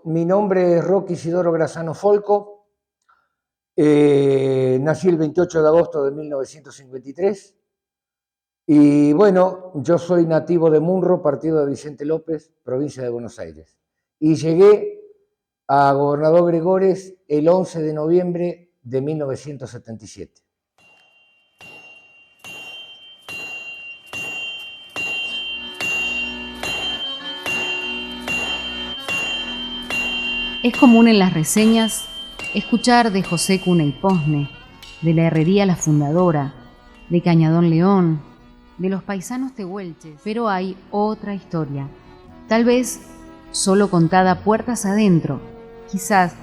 mi nombre es Roque Isidoro Grassano Folco, nací el 28 de agosto de 1953 y bueno, yo soy nativo de Munro, partido de Vicente López, provincia de Buenos Aires. Y llegué a Gobernador Gregores el 11 de noviembre de 1977. Es común en las reseñas escuchar de José Cuna y Posne, de la Herrería La Fundadora, de Cañadón León, de los paisanos tehuelches, pero hay otra historia, tal vez solo contada puertas adentro, quizás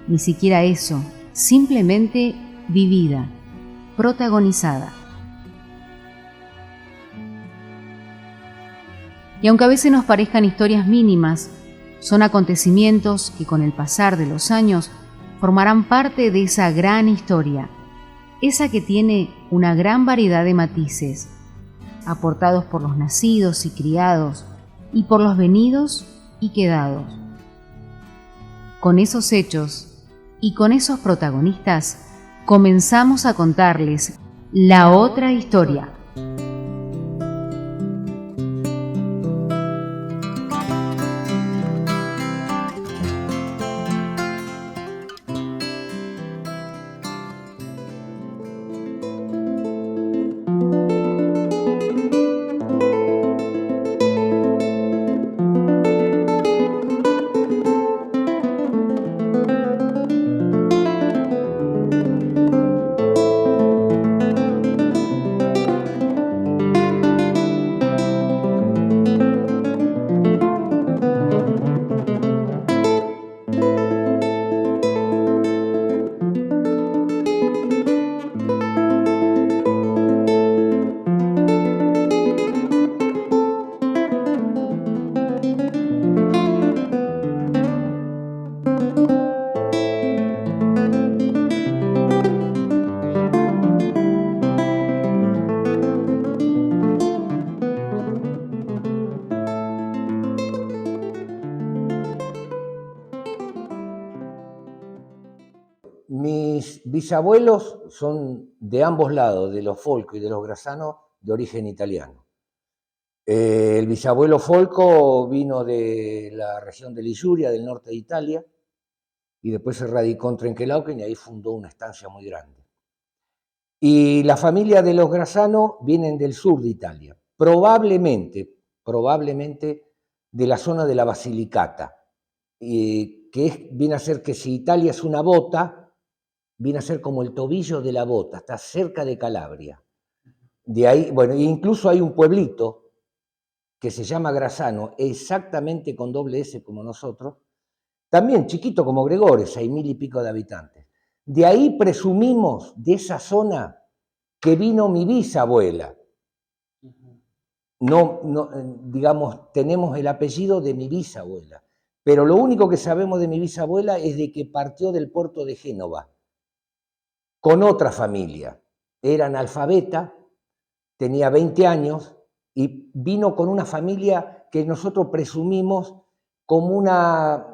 ni siquiera eso, simplemente vivida, protagonizada. Y aunque a veces nos parezcan historias mínimas, son acontecimientos que con el pasar de los años formarán parte de esa gran historia, esa que tiene una gran variedad de matices, aportados por los nacidos y criados, y por los venidos y quedados. Con esos hechos y con esos protagonistas, comenzamos a contarles la otra historia. Mis bisabuelos son de ambos lados, de los Folco y de los Grassano, de origen italiano. El bisabuelo Folco vino de la región de Liguria, del norte de Italia, y después se radicó en Trenquelauquen y ahí fundó una estancia muy grande. Y la familia de los Grassano vienen del sur de Italia, probablemente de la zona de la Basilicata, viene a ser que si Italia es una bota, viene a ser como el tobillo de la bota, está cerca de Calabria. De ahí, bueno, incluso hay un pueblito que se llama Grassano, exactamente con doble S como nosotros, también chiquito como Gregores, 6.000 y pico de habitantes. De ahí presumimos, de esa zona, que vino mi bisabuela. No, digamos, tenemos el apellido de mi bisabuela, pero lo único que sabemos de mi bisabuela es de que partió del puerto de Génova con otra familia. Era analfabeta, tenía 20 años y vino con una familia que nosotros presumimos como una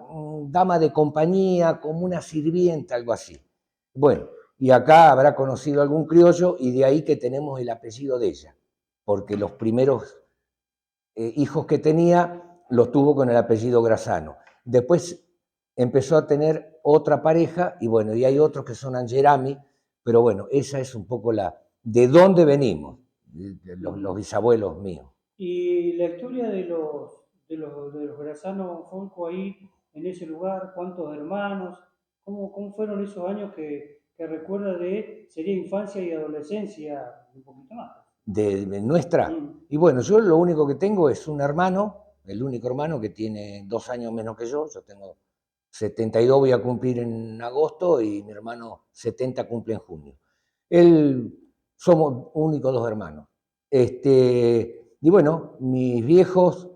dama de compañía, como una sirvienta, algo así. Bueno, y acá habrá conocido algún criollo y de ahí que tenemos el apellido de ella, porque los primeros hijos que tenía los tuvo con el apellido Grassano. Después empezó a tener otra pareja y bueno, y hay otros que son Angerami, pero bueno, esa es un poco de dónde venimos, los bisabuelos míos. Y la historia de los Grassano Folco ahí, en ese lugar, cuántos hermanos, cómo fueron esos años que recuerda sería infancia y adolescencia, un poquito más. De nuestra. Y bueno, yo lo único que tengo es un hermano, el único hermano que tiene 2 años menos que yo tengo 72, voy a cumplir en agosto y mi hermano 70 cumple en junio. Somos únicos 2 hermanos. Y bueno, mis viejos,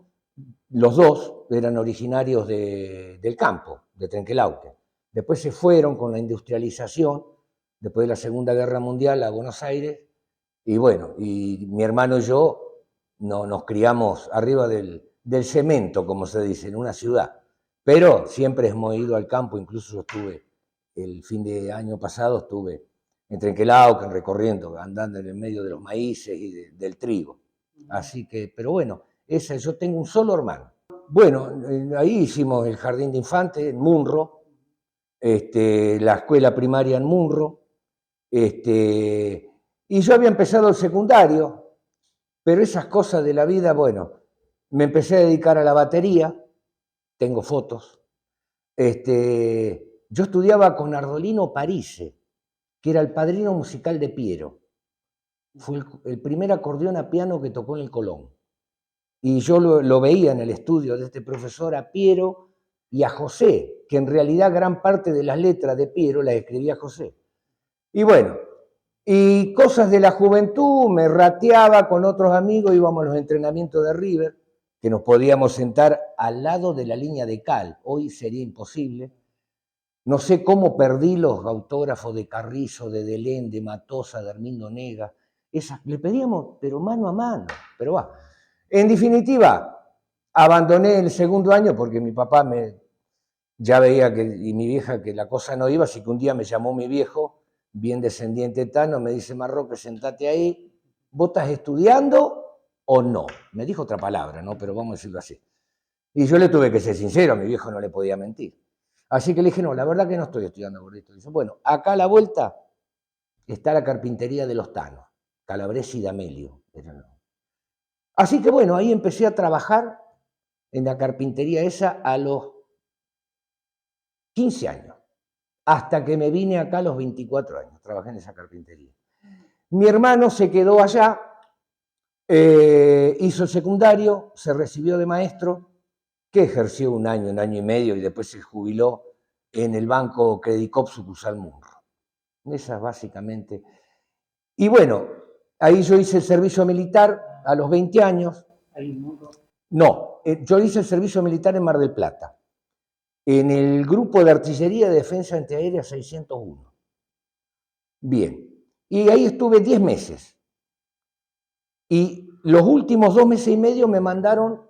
los dos, eran originarios del campo, de Trenquelauquen. Después se fueron con la industrialización, después de la Segunda Guerra Mundial, a Buenos Aires, y bueno, y mi hermano y yo nos criamos arriba del cemento, como se dice, en una ciudad. Pero siempre hemos ido al campo, incluso yo estuve, el fin de año pasado estuve en Trenquelauquen recorriendo, andando en el medio de los maíces y del trigo. Así que, pero bueno, yo tengo un solo hermano. Bueno, ahí hicimos el jardín de infantes en Munro, la escuela primaria en Munro, y yo había empezado el secundario, pero esas cosas de la vida, bueno, me empecé a dedicar a la batería, tengo fotos. Yo estudiaba con Ardolino Parise, que era el padrino musical de Piero. Fue el primer acordeón a piano que tocó en el Colón. Y yo lo veía en el estudio de este profesor a Piero y a José, que en realidad gran parte de las letras de Piero las escribía José. Y bueno, y cosas de la juventud, me rateaba con otros amigos, íbamos a los entrenamientos de River, que nos podíamos sentar al lado de la línea de cal. Hoy sería imposible. No sé cómo perdí los autógrafos de Carrizo, de Delén, de Matosa, de Hermindo Nega. Le pedíamos, pero mano a mano. Pero va. En definitiva, abandoné el segundo año porque mi papá ya veía y mi vieja que la cosa no iba, así que un día me llamó mi viejo, bien descendiente tano, me dice, Marroque, sentate ahí, ¿vos estás estudiando o no? Me dijo otra palabra, ¿no? Pero vamos a decirlo así. Y yo le tuve que ser sincero, a mi viejo no le podía mentir. Así que le dije, no, la verdad que no estoy estudiando gordito. Dice, bueno, acá a la vuelta está la carpintería de los Tanos, Calabresi y D'Amelio. Así que bueno, ahí empecé a trabajar en la carpintería esa a los 15 años, hasta que me vine acá a los 24 años, trabajé en esa carpintería. Mi hermano se quedó allá, hizo el secundario, se recibió de maestro, que ejerció un año y medio y después se jubiló en el Banco Credicop sucursal Munro. Esas básicamente. Y bueno, ahí yo hice el servicio militar a los 20 años. Ahí en Munro. No, yo hice el servicio militar en Mar del Plata, en el grupo de artillería de defensa antiaérea 601. Bien, y ahí estuve 10 meses. Y los últimos 2 meses y medio me mandaron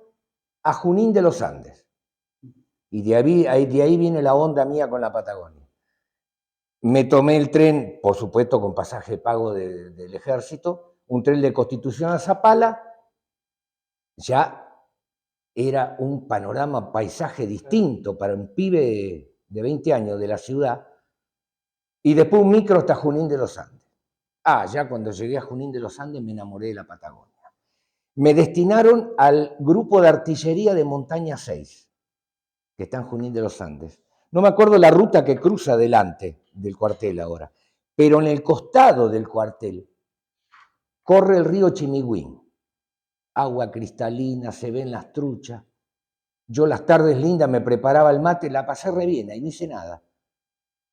a Junín de los Andes. Y de ahí viene la onda mía con la Patagonia. Me tomé el tren, por supuesto con pasaje pago del ejército, un tren de Constitución a Zapala, ya era un panorama, paisaje distinto para un pibe de 20 años de la ciudad, y después un micro hasta Junín de los Andes. Ya cuando llegué a Junín de los Andes me enamoré de la Patagonia. Me destinaron al grupo de artillería de Montaña 6, que está en Junín de los Andes. No me acuerdo la ruta que cruza delante del cuartel ahora, pero en el costado del cuartel corre el río Chimigüín. Agua cristalina, se ven las truchas. Yo las tardes lindas me preparaba el mate, la pasé re bien, ahí no hice nada.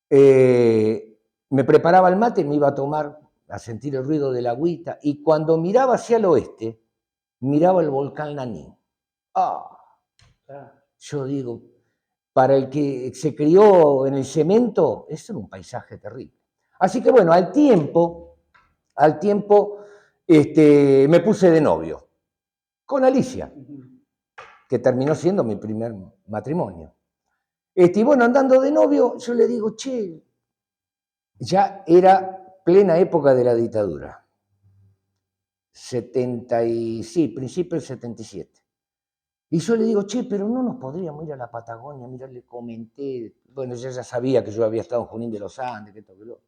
Me preparaba el mate, me iba a tomar, a sentir el ruido de la agüita, y cuando miraba hacia el oeste, miraba el volcán Lanín. Yo digo, para el que se crió en el cemento, eso era un paisaje terrible. Así que bueno, al tiempo, me puse de novio con Alicia, que terminó siendo mi primer matrimonio. Y bueno, andando de novio, yo le digo, che, ya era plena época de la dictadura. Principio del 77. Y yo le digo, che, pero no nos podríamos ir a la Patagonia. Mira, le comenté, bueno, ella ya sabía que yo había estado en Junín de los Andes, que todo, que lo otro.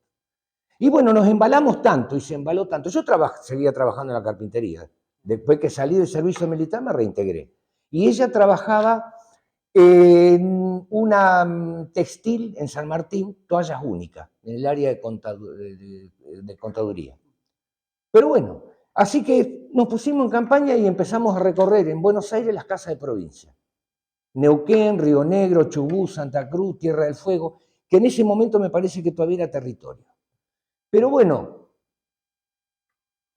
Y bueno, nos embalamos tanto y se embaló tanto. Yo seguía trabajando en la carpintería. Después que salí del servicio militar me reintegré. Y ella trabajaba en una textil en San Martín, toallas únicas, en el área de contaduría. Pero bueno, así que nos pusimos en campaña y empezamos a recorrer en Buenos Aires las casas de provincia. Neuquén, Río Negro, Chubut, Santa Cruz, Tierra del Fuego, que en ese momento me parece que todavía era territorio. Pero bueno,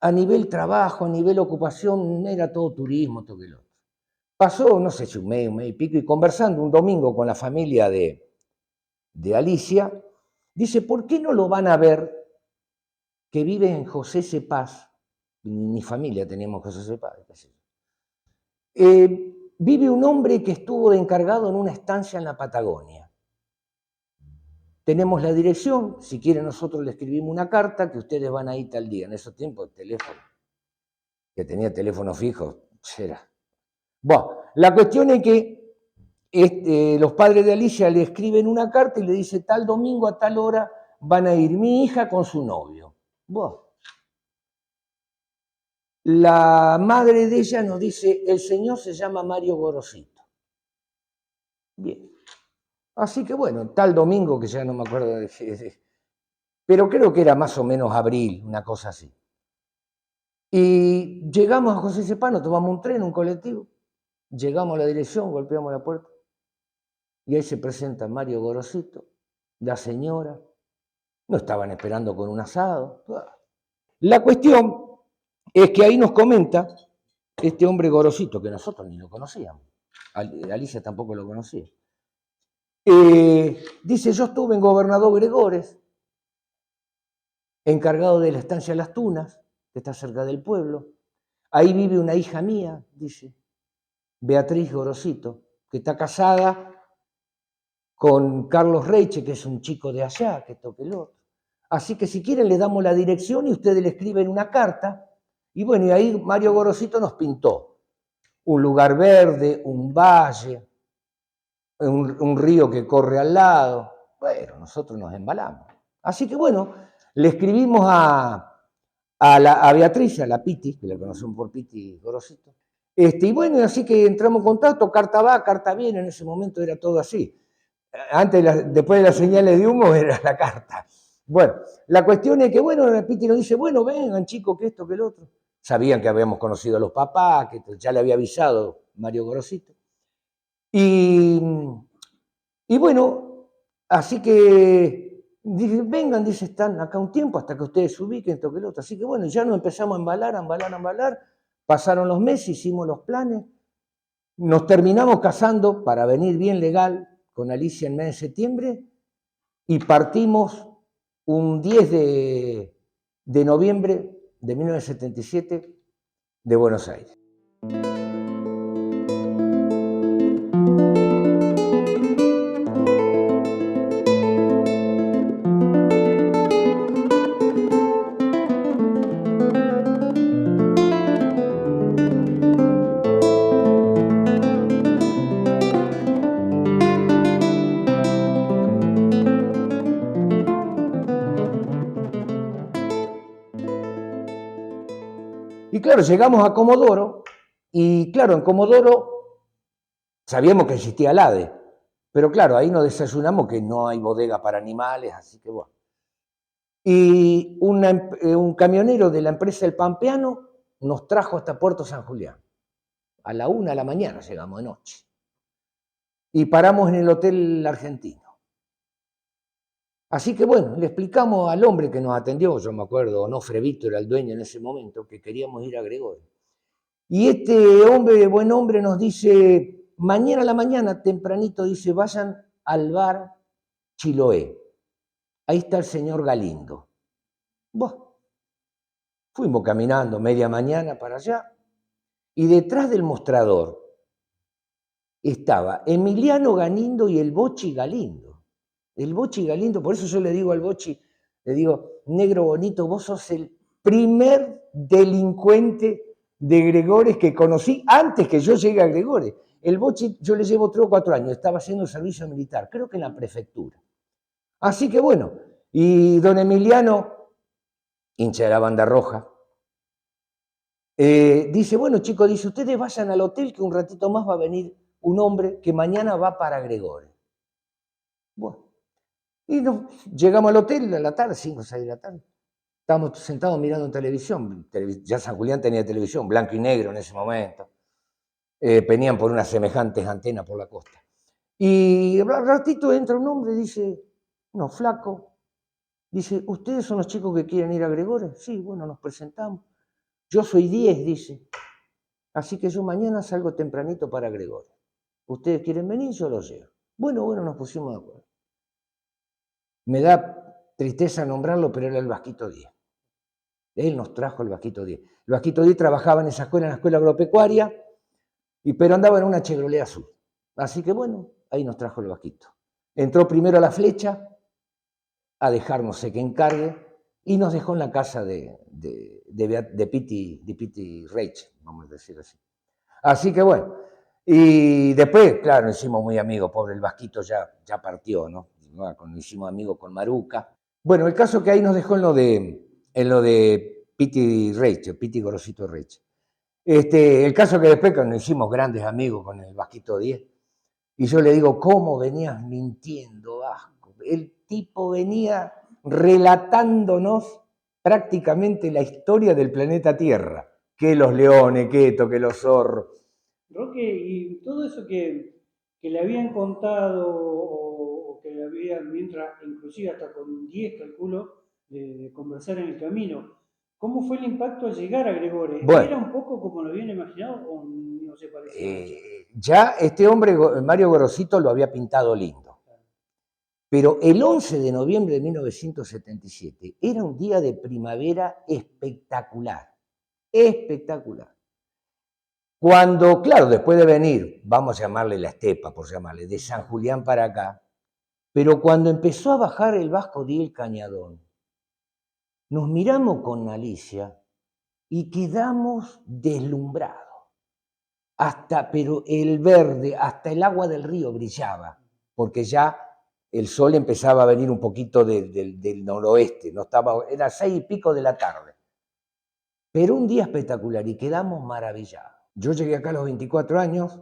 a nivel trabajo, a nivel ocupación, era todo turismo, todo que lo otro. Pasó, no sé si un mes y pico, y conversando un domingo con la familia de Alicia, dice, ¿por qué no lo van a ver que vive en José Cepaz? Mi familia teníamos José Cepaz. vive un hombre que estuvo de encargado en una estancia en la Patagonia. Tenemos la dirección, si quieren nosotros le escribimos una carta que ustedes van a ir tal día. En esos tiempos el teléfono, que tenía teléfono fijo, era. Bueno, la cuestión es que los padres de Alicia le escriben una carta y le dice tal domingo a tal hora van a ir mi hija con su novio. Bueno, la madre de ella nos dice, el señor se llama Mario Gorosito. Bien. Así que bueno, tal domingo, que ya no me acuerdo, pero creo que era más o menos abril, una cosa así. Y llegamos a José Cepano, tomamos un tren, un colectivo, llegamos a la dirección, golpeamos la puerta, y ahí se presenta Mario Gorosito, la señora, no estaban esperando con un asado. La cuestión es que ahí nos comenta este hombre Gorosito, que nosotros ni lo conocíamos, Alicia tampoco lo conocía. Dice, yo estuve en Gobernador Gregores, encargado de la estancia Las Tunas, que está cerca del pueblo. Ahí vive una hija mía, dice, Beatriz Gorosito, que está casada con Carlos Reiche, que es un chico de allá, que toque el otro. Así que si quieren le damos la dirección y ustedes le escriben una carta. Y bueno, y ahí Mario Gorosito nos pintó un lugar verde, un valle, un río que corre al lado. Bueno, nosotros nos embalamos. Así que bueno, le escribimos a Beatriz, a la Piti, que la conocemos por Piti Gorosito. Y bueno, así que entramos en contacto, carta va, carta viene, en ese momento era todo así. Después de las señales de humo era la carta. Bueno, la cuestión es que, bueno, la Piti nos dice, bueno, vengan chicos, que esto, que el otro. Sabían que habíamos conocido a los papás, que ya le había avisado Mario Gorosito. Y bueno, así que dije, vengan, dice, están acá un tiempo hasta que ustedes se ubiquen, esto que el otro. Así que bueno, ya nos empezamos a embalar. Pasaron los meses, hicimos los planes. Nos terminamos casando para venir bien legal con Alicia en mes de septiembre y partimos un 10 de noviembre de 1977 de Buenos Aires. Y claro, llegamos a Comodoro, y claro, en Comodoro sabíamos que existía el ADE, pero claro, ahí nos desayunamos que no hay bodega para animales, así que bueno. Y un camionero de la empresa El Pampeano nos trajo hasta Puerto San Julián. A la 1 de la mañana llegamos de noche. Y paramos en el Hotel Argentino. Así que bueno, le explicamos al hombre que nos atendió, yo me acuerdo, Onofre Víctor era el dueño en ese momento, que queríamos ir a Gregorio. Y este hombre, buen hombre, nos dice, mañana a la mañana, tempranito, dice, vayan al bar Chiloé. Ahí está el señor Galindo. Bueno, fuimos caminando media mañana para allá, y detrás del mostrador estaba Emiliano Galindo y el Bochi Galindo. El Bochi Galindo, por eso yo le digo al Bochi, le digo, negro bonito, vos sos el primer delincuente de Gregores que conocí antes que yo llegue a Gregores. El Bochi, yo le llevo 3 o 4 años, estaba haciendo servicio militar, creo que en la prefectura. Así que bueno, y don Emiliano, hincha de la banda roja, dice, bueno chicos, dice, ustedes vayan al hotel que un ratito más va a venir un hombre que mañana va para Gregores. Bueno. Y llegamos al hotel a la tarde, 5 o 6 de la tarde. Estábamos sentados mirando en televisión. Ya San Julián tenía televisión, blanco y negro en ese momento. Venían por unas semejantes antenas por la costa. Y al ratito entra un hombre y dice, no, flaco. Dice, ¿ustedes son los chicos que quieren ir a Gregores? Sí, bueno, nos presentamos. Yo soy 10, dice. Así que yo mañana salgo tempranito para Gregores. ¿Ustedes quieren venir? Yo los llevo. Bueno, nos pusimos de acuerdo. Me da tristeza nombrarlo, pero era el Vasquito Díez. Él nos trajo el Vasquito Díez. El Vasquito Díez trabajaba en esa escuela, en la escuela agropecuaria, pero andaba en una Chevrolet azul. Así que bueno, ahí nos trajo el vasquito. Entró primero a la Flecha a dejar no sé qué encargue y nos dejó en la casa de Piti Reich, vamos a decir así. Así que bueno, y después, claro, nos hicimos muy amigos, pobre el vasquito ya partió, ¿no? Nos hicimos amigos con Maruca. Bueno, el caso que ahí nos dejó en lo de Piti Reich, Piti Gorosito Reich. El caso que después nos hicimos grandes amigos con el Vasquito 10, y yo le digo, ¿cómo venías mintiendo, Vasco? El tipo venía relatándonos prácticamente la historia del planeta Tierra, que los leones, que esto, que los zorros. Roque, y todo eso que le habían contado o que le habían, mientras, inclusive hasta con 10 calculo, de conversar en el camino, ¿cómo fue el impacto al llegar a Gregores? Bueno, ¿Era un poco como lo habían imaginado o no se parecía mucho? ya este hombre, Mario Gorosito, lo había pintado lindo. Pero el 11 de noviembre de 1977 era un día de primavera espectacular, espectacular. Cuando, claro, después de venir, vamos a llamarle la estepa, por llamarle, de San Julián para acá, pero cuando empezó a bajar el Vasco Diel Cañadón, nos miramos con Alicia y quedamos deslumbrados. Pero el verde, hasta el agua del río brillaba, porque ya el sol empezaba a venir un poquito del noroeste, no estaba, era 6:00 de la tarde. Pero un día espectacular y quedamos maravillados. Yo llegué acá a los 24 años,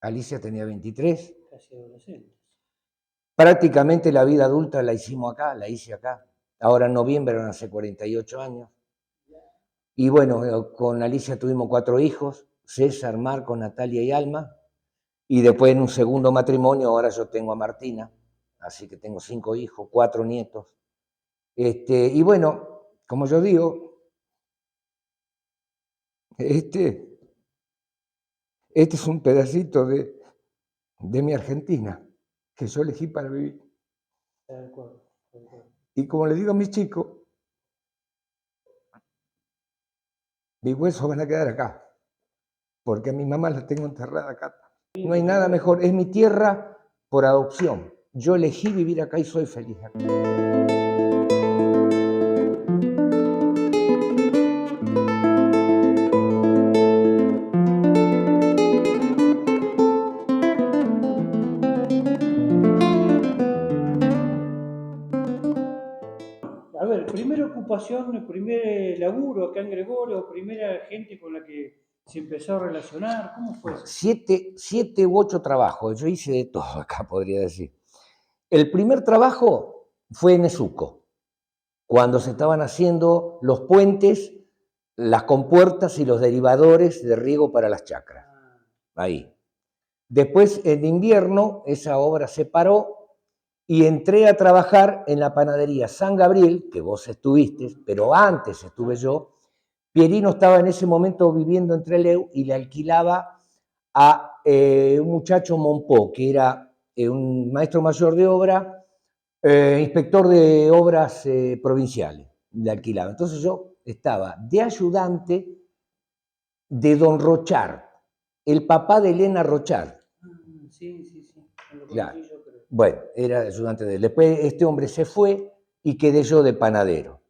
Alicia tenía 23. Casi adolescentes. Prácticamente la vida adulta la hicimos acá, la hice acá. Ahora en noviembre van a ser 48 años. Y bueno, con Alicia tuvimos 4 hijos, César, Marco, Natalia y Alma. Y después en un segundo matrimonio, ahora yo tengo a Martina, así que tengo 5 hijos, 4 nietos. Y bueno, como yo digo, este es un pedacito de mi Argentina que yo elegí para vivir. De acuerdo, de acuerdo. Y como le digo a mis chicos, mis huesos van a quedar acá, porque a mi mamá la tengo enterrada acá. No hay nada mejor, es mi tierra por adopción. Yo elegí vivir acá y soy feliz acá. A ver, primera ocupación, primer laburo acá en Gregorio, primera gente con la que se empezó a relacionar, ¿cómo fue eso? 7 u 8 trabajos, yo hice de todo acá, podría decir. El primer trabajo fue en Esuco, cuando se estaban haciendo los puentes, las compuertas y los derivadores de riego para las chacras. Ahí. Después, en invierno, esa obra se paró y entré a trabajar en la panadería San Gabriel, que vos estuviste, pero antes estuve yo. Pierino estaba en ese momento viviendo en Trelew y le alquilaba a un muchacho Monpó, que era un maestro mayor de obra, inspector de obras provinciales, le alquilaba. Entonces yo estaba de ayudante de don Rochard, el papá de Elena Rochard. Sí, sí, sí. Lo conocí Claro. yo, creo. Bueno, era ayudante de él. Después este hombre se fue y quedé yo de panadero.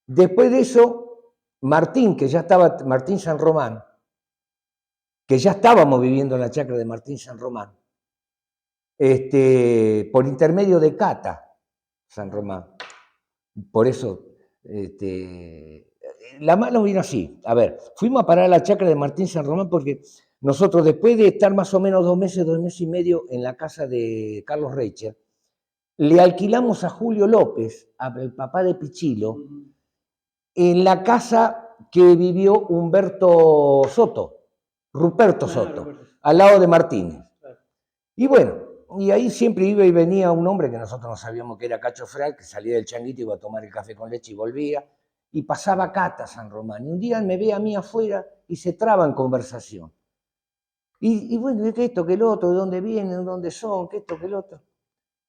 Después de eso, Martín, Martín San Román, que ya estábamos viviendo en la chacra de Martín San Román, por intermedio de Cata San Román. Por eso, la mano vino así. A ver, fuimos a parar a la chacra de Martín San Román porque nosotros, después de estar más o menos 2 meses y medio en la casa de Carlos Reicher, le alquilamos a Julio López, el papá de Pichilo, en la casa que vivió Ruperto Soto, al lado de Martínez. Y bueno, y ahí siempre iba y venía un hombre que nosotros no sabíamos que era Cacho Fray, que salía del changuito, iba a tomar el café con leche y volvía, y pasaba Cata San Román. Y un día me ve a mí afuera y se traba en conversación. Y bueno, ¿qué esto, qué el otro? ¿De dónde vienen? ¿De dónde son? ¿Qué esto, qué el otro?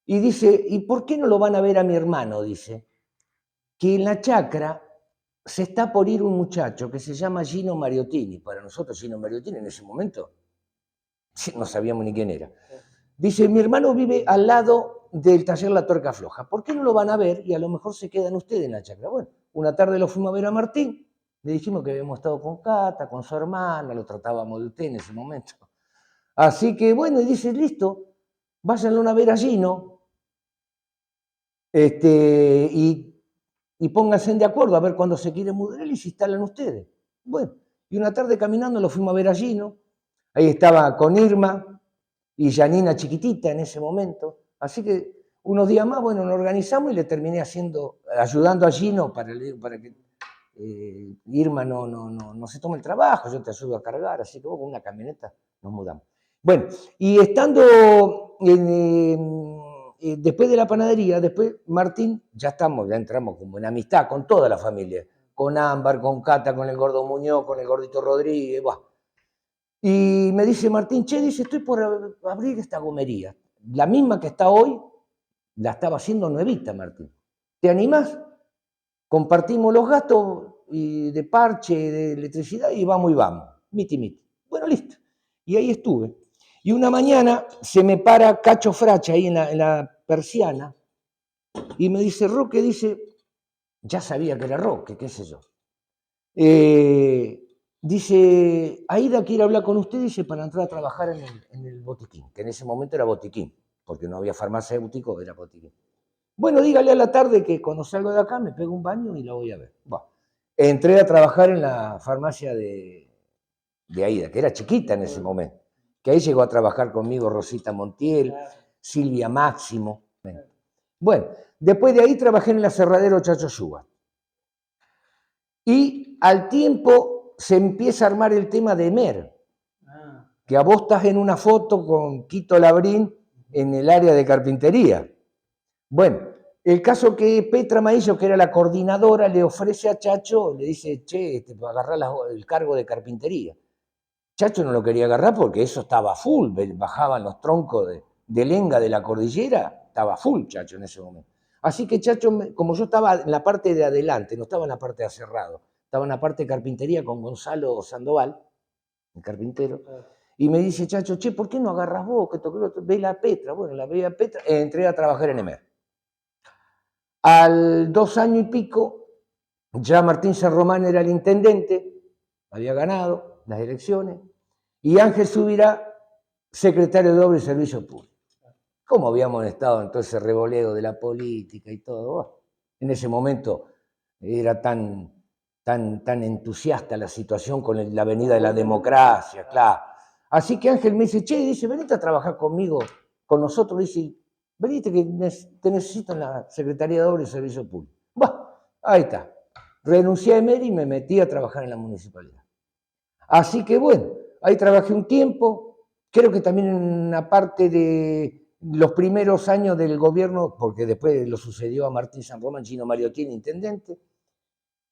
Y dice, ¿y por qué no lo van a ver a mi hermano? Dice, que en la chacra se está por ir un muchacho que se llama Gino Mariottini. Para nosotros Gino Mariottini en ese momento Sí, no sabíamos ni quién era. Dice, mi hermano vive al lado del taller La Tuerca Floja. ¿Por qué no lo van a ver? Y a lo mejor se quedan ustedes en la chacra. Bueno, una tarde lo fuimos a ver a Martín. Le dijimos que habíamos estado con Cata, con su hermana, lo tratábamos de usted en ese momento. Así que bueno, y dice, listo, váyanlo a ver allí, ¿no? Y pónganse de acuerdo a ver cuándo se quiere mudar y se instalan ustedes. Bueno, y una tarde caminando lo fuimos a ver allí, ¿no? Ahí estaba con Irma y Janina chiquitita en ese momento. Así que unos días más, bueno, nos organizamos y le terminé ayudando a Gino para que Irma no se tome el trabajo, yo te ayudo a cargar, así que con una camioneta nos mudamos. Bueno, y estando después de la panadería, después Martín, ya entramos como en amistad con toda la familia, con Ámbar, con Cata, con el Gordo Muñoz, con el Gordito Rodríguez, bah. Y me dice Martín, che, dice, estoy por abrir esta gomería. La misma que está hoy, la estaba haciendo nuevita, Martín. ¿Te animás? Compartimos los gastos de parche, de electricidad y vamos. Miti. Bueno, listo. Y ahí estuve. Y una mañana se me para Cacho Fracha ahí en la persiana y me dice, Roque, dice, ya sabía que era Roque, qué sé yo. Dice, Aida quiere hablar con usted, dice, para entrar a trabajar en el botiquín, que en ese momento era botiquín, porque no había farmacéutico, era botiquín. Bueno, dígale a la tarde que cuando salgo de acá me pego un baño y la voy a ver. Bueno, entré a trabajar en la farmacia de Aida, que era chiquita en ese momento, que ahí llegó a trabajar conmigo Rosita Montiel, Silvia Máximo. Bueno, después de ahí trabajé en el aserradero Chacho Yuba. Y al tiempo se empieza a armar el tema de Emer, que a vos estás en una foto con Quito Labrín en el área de carpintería. Bueno, el caso que Petra Maillo, que era la coordinadora, le ofrece a Chacho, le dice, che, agarrar el cargo de carpintería. Chacho no lo quería agarrar porque eso estaba full, bajaban los troncos de lenga de la cordillera, estaba full Chacho en ese momento. Así que Chacho, como yo estaba en la parte de adelante, no estaba en la parte de aserrado, estaba en la parte de carpintería con Gonzalo Sandoval, el carpintero, y me dice Chacho, che, ¿por qué no agarras vos? Ve la Petra. Bueno, la veía Petra, entré a trabajar en Emer. Al 2 años y pico, ya Martín San Román era el intendente, había ganado las elecciones, y Ángel Subirá, secretario de Obra y Servicio Público. ¿Cómo habíamos estado en todo ese revoleo de la política y todo? Bueno, en ese momento era tan entusiasta la situación con la venida de la democracia, claro. Así que Ángel me dice, che, dice, venite a trabajar conmigo, con nosotros, dice, venite que te necesito en la Secretaría de Obra y Servicio Público. Bueno, ahí está. Renuncié a Emer y me metí a trabajar en la municipalidad. Así que bueno, ahí trabajé un tiempo, creo que también en una parte de los primeros años del gobierno, porque después lo sucedió a Martín San Román, Gino Mariottini, intendente.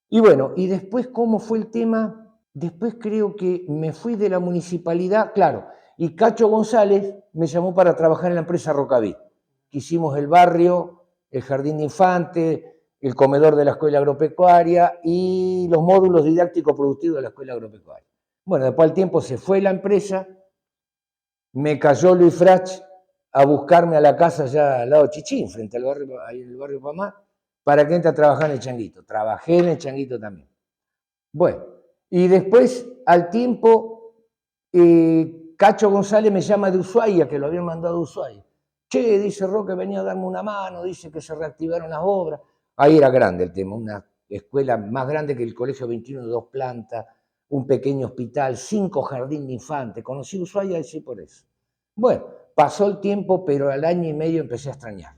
Y bueno, y después, ¿cómo fue el tema? Después creo que me fui de la municipalidad, claro, y Cacho González me llamó para trabajar en la empresa Rocaví, que hicimos el barrio, el jardín de infantes, el comedor de la escuela agropecuaria y los módulos didácticos productivos de la escuela agropecuaria. Bueno, después al tiempo se fue la empresa, me cayó Luis Frach a buscarme a la casa allá al lado de Chichín, frente al barrio, ahí en el barrio Pamá, para que entre a trabajar en el Changuito. Trabajé en el Changuito también. Bueno, y después, al tiempo, Cacho González me llama de Ushuaia, que lo habían mandado de Ushuaia. Che, dice Roque, venía a darme una mano, dice que se reactivaron las obras. Ahí era grande el tema, una escuela más grande que el Colegio 21 de 2 plantas, un pequeño hospital, 5 jardines de infantes. Conocí Ushuaia y sí por eso. Bueno, pasó el tiempo, pero al año y medio empecé a extrañar.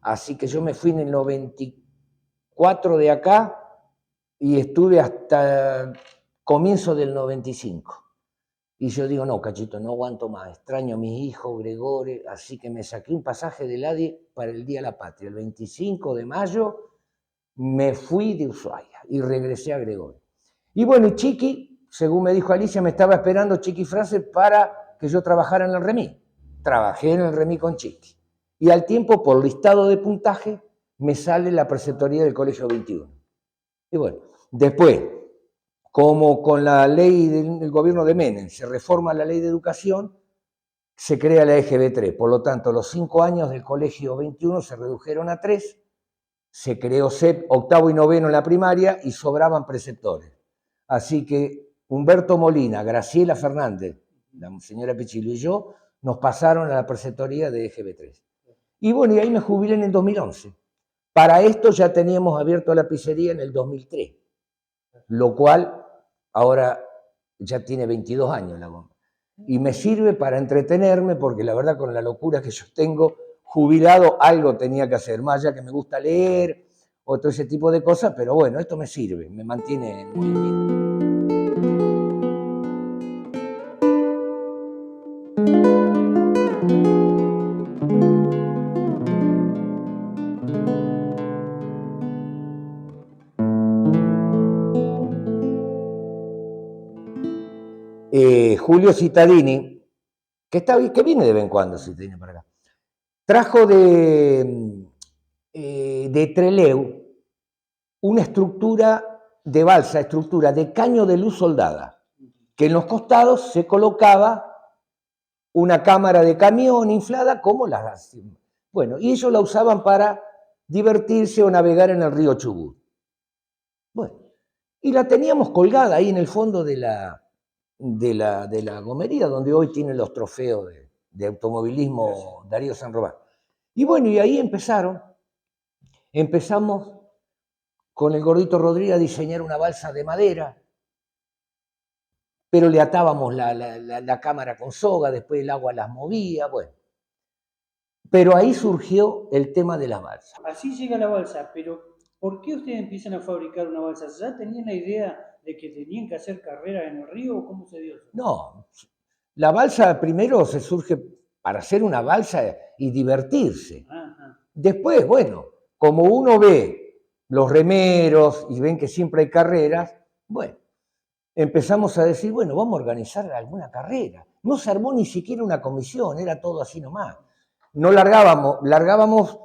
Así que yo me fui en el 94 de acá y estuve hasta comienzo del 95. Y yo digo, no, Cachito, no aguanto más, extraño a mis hijos, Gregorio, así que me saqué un pasaje del ADI para el Día de la Patria. El 25 de mayo me fui de Ushuaia y regresé a Gregorio. Y bueno, y Chiqui, según me dijo Alicia, me estaba esperando Chiqui Fraser para que yo trabajara en el remis. Trabajé en el remis con Chiqui. Y al tiempo, por listado de puntaje, me sale la preceptoría del Colegio 21. Y bueno, después, como con la ley del gobierno de Menem se reforma la ley de educación, se crea la EGB3. Por lo tanto, los 5 años del colegio 21 se redujeron a 3, se creó octavo y noveno en la primaria y sobraban preceptores. Así que Humberto Molina, Graciela Fernández, la señora Pichillo y yo nos pasaron a la preceptoría de EGB3. Y bueno, y ahí me jubilé en el 2011. Para esto ya teníamos abierto la pizzería en el 2003, lo cual ahora ya tiene 22 años la goma. Y me sirve para entretenerme porque la verdad con la locura que yo tengo, jubilado algo tenía que hacer, más allá que me gusta leer o todo ese tipo de cosas, pero bueno, esto me sirve, me mantiene en movimiento. Julio Cittadini, que viene de vez en cuando Cittadini para acá, trajo de Trelew una estructura de balsa, estructura de caño de luz soldada, que en los costados se colocaba una cámara de camión inflada como las... Bueno, y ellos la usaban para divertirse o navegar en el río Chubut. Bueno, y la teníamos colgada ahí en el fondo de la gomería, donde hoy tienen los trofeos de automovilismo Darío San Román. Y bueno, y ahí empezamos con el Gordito Rodríguez a diseñar una balsa de madera, pero le atábamos la cámara con soga, después el agua las movía, bueno. Pero ahí surgió el tema de las balsas. Así llega la balsa, pero ¿por qué ustedes empiezan a fabricar una balsa? ¿Ya tenían la idea de que tenían que hacer carreras en el río o cómo se dio eso? No, la balsa primero se surge para hacer una balsa y divertirse. Ajá. Después, bueno, como uno ve los remeros y ven que siempre hay carreras, bueno, empezamos a decir, bueno, vamos a organizar alguna carrera. No se armó ni siquiera una comisión, era todo así nomás. No largábamos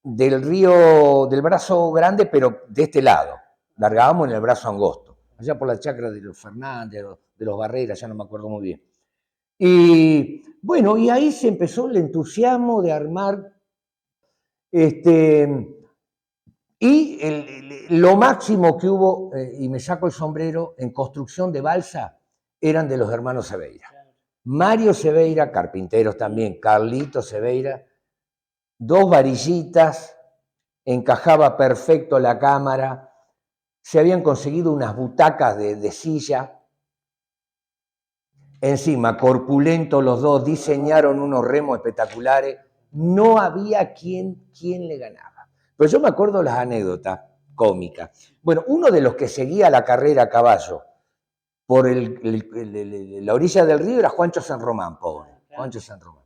del río, del brazo grande, pero de este lado. Largábamos en el brazo angosto, allá por la chacra de los Fernández, de los Barreras, ya no me acuerdo muy bien. Y bueno, y ahí se empezó el entusiasmo de armar, lo máximo que hubo, y me saco el sombrero, en construcción de balsa, eran de los hermanos Seveira. Mario Seveira, carpinteros también, Carlito Seveira, 2 varillitas, encajaba perfecto la cámara, se habían conseguido unas butacas de silla, encima, corpulentos los dos, diseñaron unos remos espectaculares, no había quien le ganaba. Pero yo me acuerdo las anécdotas cómicas. Bueno, uno de los que seguía la carrera a caballo por la orilla del río era Juancho San Román, pobre, Juancho San Román.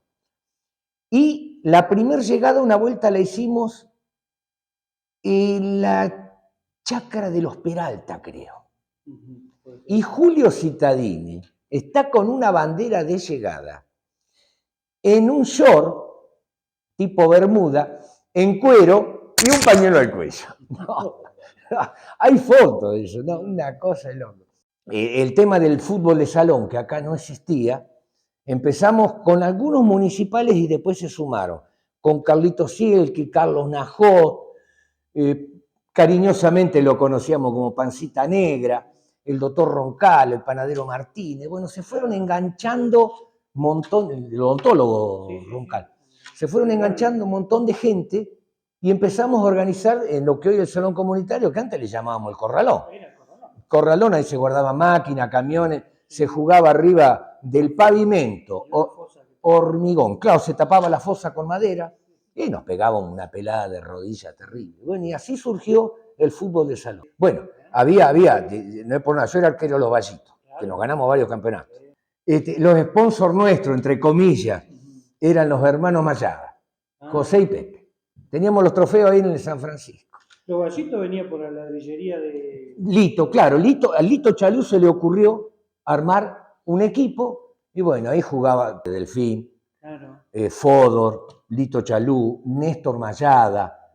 Y la primera llegada, una vuelta la hicimos en la chacra de los Peralta, creo. Y Julio Cittadini está con una bandera de llegada en un short tipo bermuda, en cuero y un pañuelo al cuello. No, hay fotos de eso, no, una cosa de loco. El tema del fútbol de salón, que acá no existía, empezamos con algunos municipales y después se sumaron, con Carlito Sielki, Carlos Najot, cariñosamente lo conocíamos como Pancita Negra, el doctor Roncal, el panadero Martínez, bueno, se fueron enganchando montón, el odontólogo Roncal, se fueron enganchando un montón de gente y empezamos a organizar en lo que hoy es el salón comunitario, que antes le llamábamos el corralón. Corralón, ahí se guardaba máquinas, camiones, se jugaba arriba del pavimento, hormigón, claro, se tapaba la fosa con madera y nos pegaban una pelada de rodilla terrible. Bueno, y así surgió el fútbol de salón. Bueno, había, no es por nada, yo era arquero de los Vallitos, que nos ganamos varios campeonatos. Los sponsors nuestros, entre comillas, eran los hermanos Mayada, José y Pepe. Teníamos los trofeos ahí en el San Francisco. Los Vallitos venía por la ladrillería de... Lito, claro, a Lito Chalú se le ocurrió armar un equipo y bueno, ahí jugaba Delfín, claro. Fodor, Lito Chalú, Néstor Mayada,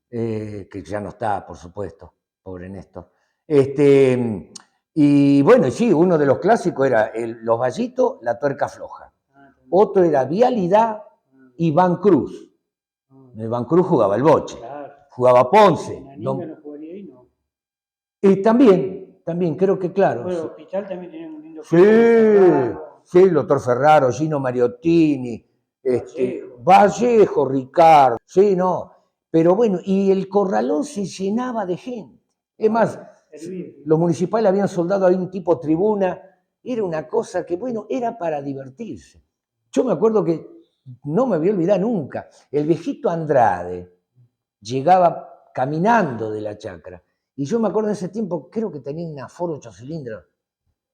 que ya no está, por supuesto, pobre Néstor. Y bueno, sí, uno de los clásicos era Los Vallitos, La Tuerca Floja. Otro era Vialidad y Van Cruz. El Van Cruz jugaba el boche, Claro. jugaba Ponce. La niña no jugaría ahí, no. Y también, creo que claro. Bueno, el hospital también tenía un lindo Sí, sí, el doctor Ferraro, Gino Mariottini, Vallejo, Ricardo, sí, no. Pero bueno, y el Corralón se llenaba de gente. Es más, los municipales habían soldado ahí un tipo tribuna, era una cosa que, bueno, era para divertirse. Yo me acuerdo que, no me voy a olvidar nunca, el viejito Andrade llegaba caminando de la chacra, y yo me acuerdo en ese tiempo, creo que tenía una Ford 8 cilindros,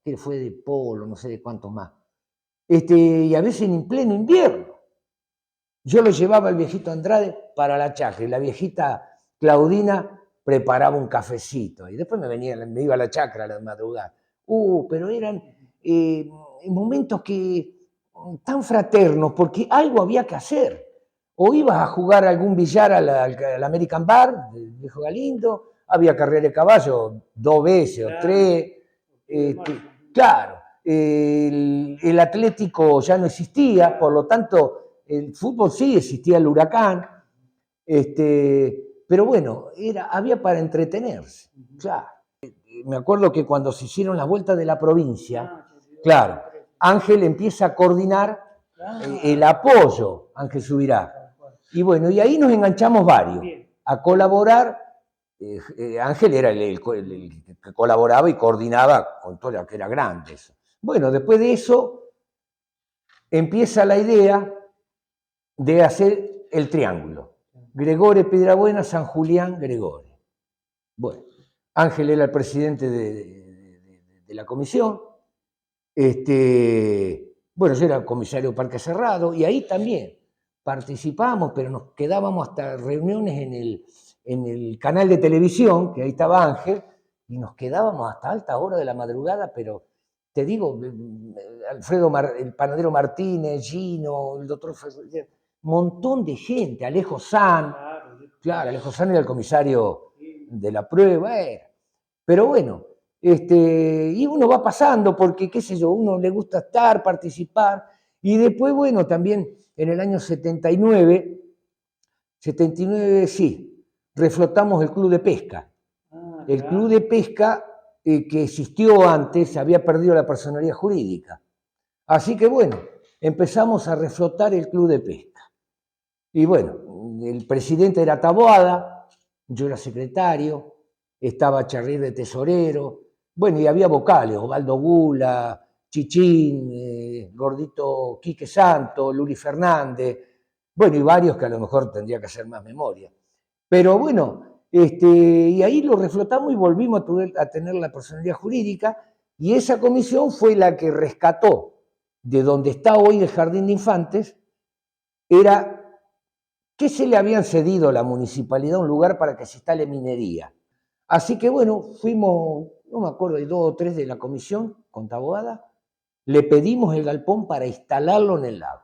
que fue de Polo, no sé de cuántos más, y a veces en pleno invierno. Yo lo llevaba el viejito Andrade para la chacra, y la viejita Claudina preparaba un cafecito, y después me iba a la chacra a la madrugada. Pero eran momentos tan fraternos, porque algo había que hacer. O ibas a jugar algún billar al American Bar, del viejo Galindo, había carrera de caballo 2 veces o 3. Claro, el Atlético ya no existía, por lo tanto, el fútbol sí existía, el Huracán, pero bueno, había para entretenerse, claro. Me acuerdo que cuando se hicieron las vueltas de la provincia, claro, Ángel empieza a coordinar el apoyo, Ángel Subirá. Y bueno, y ahí nos enganchamos varios a colaborar. Ángel era el que colaboraba y coordinaba con todo lo que era grande. Eso. Bueno, después de eso empieza la idea de hacer el triángulo. Gregore Piedrabuena, San Julián, Gregore. Bueno, Ángel era el presidente de la comisión. Bueno, yo era comisario de Parque Cerrado y ahí también participábamos, pero nos quedábamos hasta reuniones en el canal de televisión, que ahí estaba Ángel, y nos quedábamos hasta alta hora de la madrugada, pero te digo, Alfredo, el panadero Martínez, Gino, el doctor Ferrer, un montón de gente, Alejo San, claro, Alejo San era el comisario de la prueba, pero bueno, y uno va pasando porque, qué sé yo, uno le gusta estar, participar, y después, bueno, también en el año 79 sí, reflotamos el Club de Pesca. El Club de Pesca que existió antes había perdido la personería jurídica. Así que bueno, empezamos a reflotar el Club de Pesca. Y bueno, el presidente era Taboada, yo era secretario, estaba Charrier de tesorero, bueno, y había vocales, Osvaldo Gula, Chichín, Gordito Quique Santo, Luli Fernández, bueno, y varios que a lo mejor tendría que hacer más memoria. Pero bueno, y ahí lo reflotamos y volvimos a tener la personalidad jurídica, y esa comisión fue la que rescató de donde está hoy el Jardín de Infantes, era que se le habían cedido a la municipalidad un lugar para que se instale minería. Así que bueno, fuimos, no me acuerdo, hay 2 o 3 de la comisión con Taboada, le pedimos el galpón para instalarlo en el lago.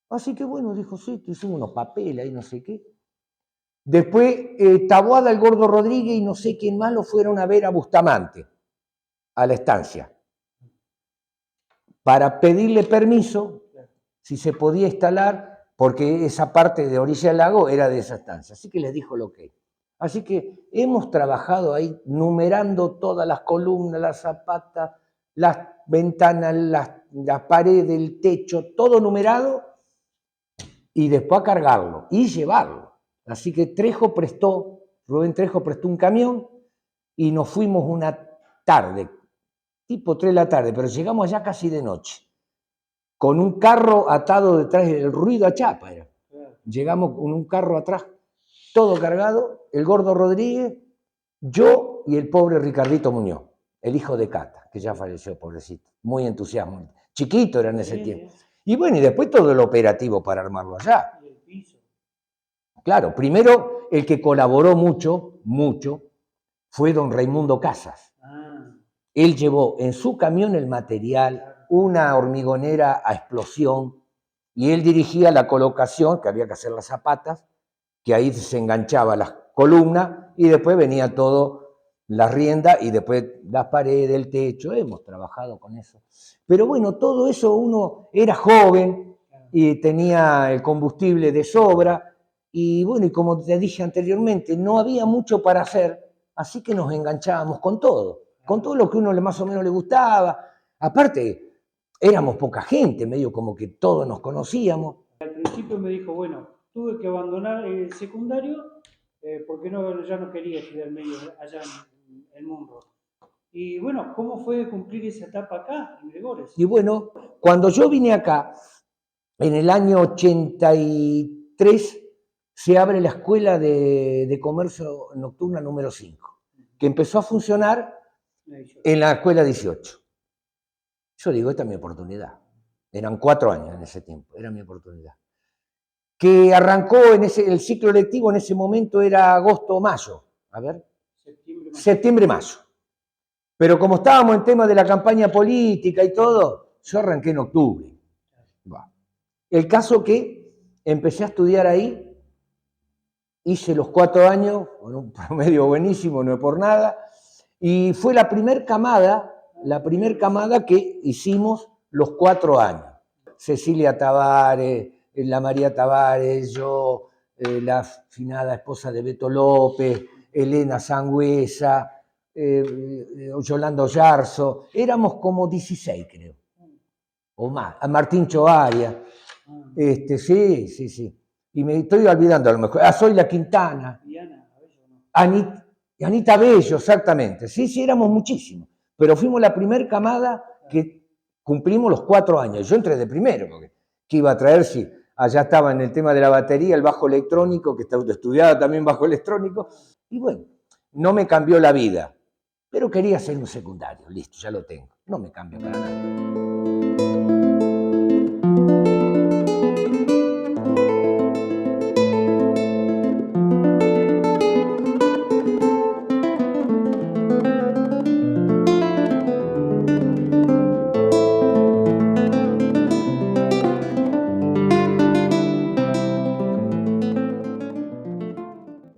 Así que bueno, dijo, sí, hicimos unos papeles ahí, no sé qué. Después Taboada, el Gordo Rodríguez y no sé quién más lo fueron a ver a Bustamante, a la estancia, para pedirle permiso si se podía instalar, porque esa parte de orilla del lago era de esa estancia. Así que les dijo lo que. Así que hemos trabajado ahí numerando todas las columnas, las zapatas, las ventanas, las paredes, el techo, todo numerado, y después a cargarlo y llevarlo. Así que Rubén Trejo prestó un camión y nos fuimos una tarde, tipo 3 de la tarde, pero llegamos allá casi de noche, con un carro atado detrás, el ruido a chapa era. Llegamos con un carro atrás, todo cargado, el Gordo Rodríguez, yo y el pobre Ricardito Muñoz, el hijo de Cata, que ya falleció, pobrecito, muy entusiasmado. Chiquito era en ese tiempo. Y bueno, y después todo el operativo para armarlo allá. Claro, primero el que colaboró mucho, fue don Raimundo Casas. Él llevó en su camión el material, una hormigonera a explosión, y él dirigía la colocación, que había que hacer las zapatas, que ahí se enganchaba las columnas, y después venía todo la rienda y después las paredes, el techo, hemos trabajado con eso. Pero bueno, todo eso uno era joven y tenía el combustible de sobra y bueno, y como te dije anteriormente, no había mucho para hacer, así que nos enganchábamos con todo lo que uno más o menos le gustaba. Aparte, éramos poca gente, medio como que todos nos conocíamos. Al principio me dijo, bueno, tuve que abandonar el secundario porque ya no quería estudiar medio allá en el mundo. Y bueno, ¿cómo fue cumplir esa etapa acá, en Gregores? Y bueno, cuando yo vine acá, en el año 83, se abre la Escuela de Comercio Nocturna número 5, que empezó a funcionar en la Escuela 18. Yo digo, esta es mi oportunidad. Eran 4 años en ese tiempo, era mi oportunidad. Que arrancó el ciclo lectivo en ese momento era agosto-mayo. A ver. Septiembre-mayo. Pero como estábamos en tema de la campaña política y todo, yo arranqué en octubre. El caso que empecé a estudiar ahí, hice los 4 años, con un promedio buenísimo, no es por nada, y fue la primer camada que hicimos los 4 años. Cecilia Tavares, la María Tavares, yo, la finada esposa de Beto López, Elena Sangüesa, Yolanda Yarzo, éramos como 16, creo, o más, a Martín Choaria, sí, y me estoy olvidando a lo mejor, Soy la Quintana, Anita Bello, exactamente, sí, éramos muchísimos, pero fuimos la primer camada que cumplimos los 4 años, yo entré de primero, porque ¿qué iba a traer si allá estaba en el tema de la batería, el bajo electrónico, que estudiaba también bajo electrónico, y bueno, no me cambió la vida, pero quería hacer un secundario, listo, ya lo tengo, no me cambia para nada.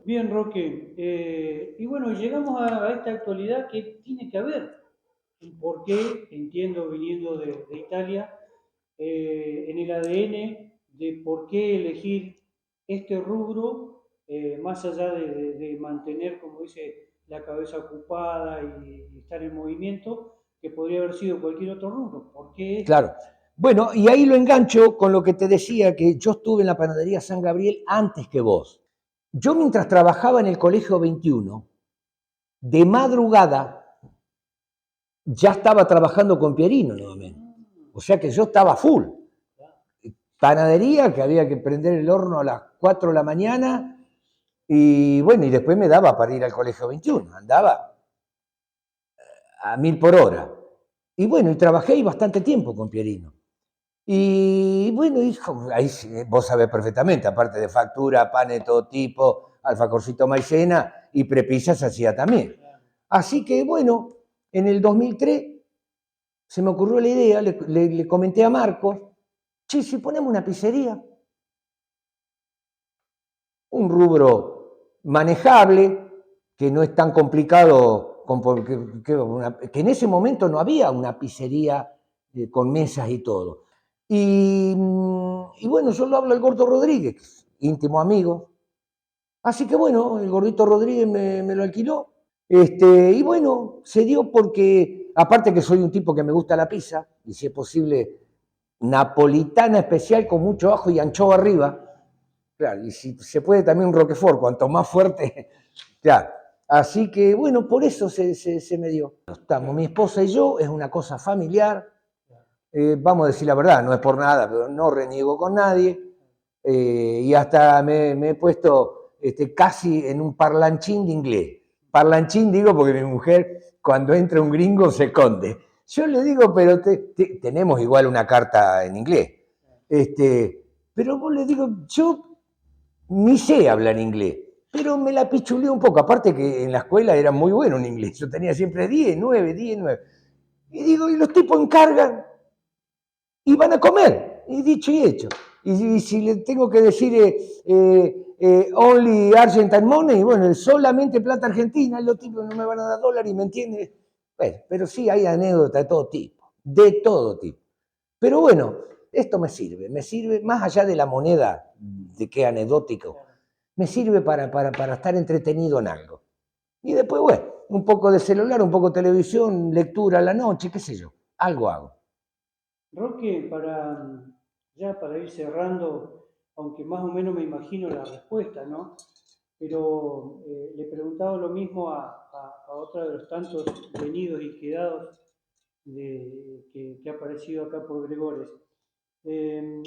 Bien, Roque. Y bueno, llegamos a esta actualidad que tiene que haber un porqué, entiendo, viniendo de Italia, en el ADN de por qué elegir este rubro, más allá de mantener, como dice, la cabeza ocupada y estar en movimiento, que podría haber sido cualquier otro rubro. ¿Por qué? Claro. Bueno, y ahí lo engancho con lo que te decía, que yo estuve en la panadería San Gabriel antes que vos. Yo mientras trabajaba en el Colegio 21, de madrugada ya estaba trabajando con Pierino nuevamente. O sea que yo estaba full. Panadería, que había que prender el horno a las 4 de la mañana, y bueno, y después me daba para ir al Colegio 21, andaba a 1000 por hora. Y bueno, y trabajé ahí bastante tiempo con Pierino. Y bueno, hijo, ahí vos sabés perfectamente, aparte de factura, pan de todo tipo, alfajorcito maicena y prepisas hacía también. Así que bueno, en el 2003 se me ocurrió la idea, le comenté a Marcos, che, si ponemos una pizzería, un rubro manejable, que no es tan complicado, que en ese momento no había una pizzería con mesas y todo. Y bueno, yo lo hablo al Gordo Rodríguez, íntimo amigo. Así que bueno, el Gordito Rodríguez me lo alquiló. Y bueno, se dio porque, aparte que soy un tipo que me gusta la pizza, y si es posible, napolitana especial con mucho ajo y anchoa arriba. Claro, y si se puede también un Roquefort, cuanto más fuerte, claro. Así que bueno, por eso se me dio. Estamos mi esposa y yo, es una cosa familiar. Vamos a decir la verdad, no es por nada, pero no reniego con nadie, y hasta me he puesto casi en un parlanchín de inglés. Parlanchín digo porque mi mujer, cuando entra un gringo, se esconde. Yo le digo, pero tenemos igual una carta en inglés, pero vos le digo, yo ni sé hablar inglés, pero me la pichuleé un poco, aparte que en la escuela era muy bueno en inglés, yo tenía siempre 10, 9, 10, 9. Y digo, y los tipos encargan, y van a comer, y dicho y hecho. Y si le tengo que decir only Argentine money, bueno, solamente plata argentina, los tipos no me van a dar dólares, ¿me entiendes? Bueno, pero sí hay anécdotas de todo tipo. Pero bueno, esto me sirve más allá de la moneda, de qué anecdótico, me sirve para estar entretenido en algo. Y después, bueno, un poco de celular, un poco de televisión, lectura a la noche, qué sé yo, algo hago. Roque, ya para ir cerrando, aunque más o menos me imagino la respuesta, ¿no? Pero le preguntaba lo mismo a otra de los tantos venidos y quedados que ha aparecido acá por Gregores. Eh,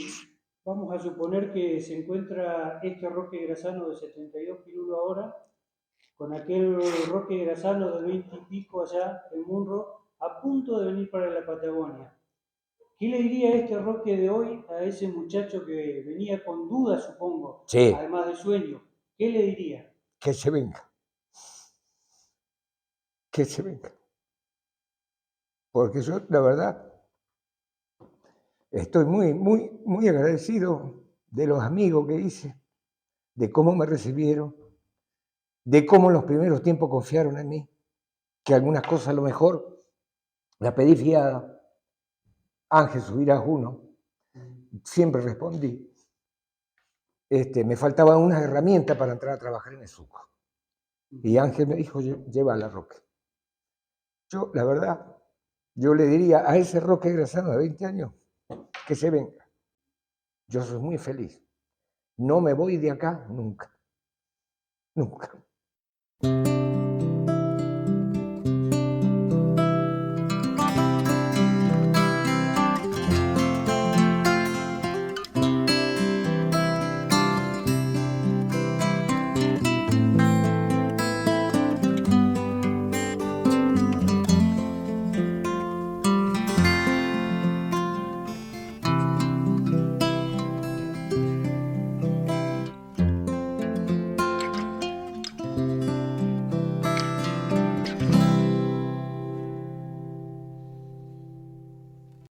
Vamos a suponer que se encuentra este Roque Grasano de 72 kilos ahora, con aquel Roque Grasano de 20 y pico allá en Munro, a punto de venir para la Patagonia. ¿Qué le diría este Roque de hoy a ese muchacho que venía con dudas, supongo, Sí, además de sueño? ¿Qué le diría? que se venga, que se venga. Porque yo, la verdad, estoy muy agradecido de los amigos que hice, de cómo me recibieron, de cómo en los primeros tiempos confiaron en mí, que algunas cosas a lo mejor la pedí fiada. Ángel, subirás uno. Siempre respondí. Me faltaba una herramienta para entrar a trabajar en el suco. Y Ángel me dijo, llévala, Roque. Yo, la verdad, yo le diría a ese Roque Grasano de 20 años que se venga. Yo soy muy feliz. No me voy de acá nunca. Nunca.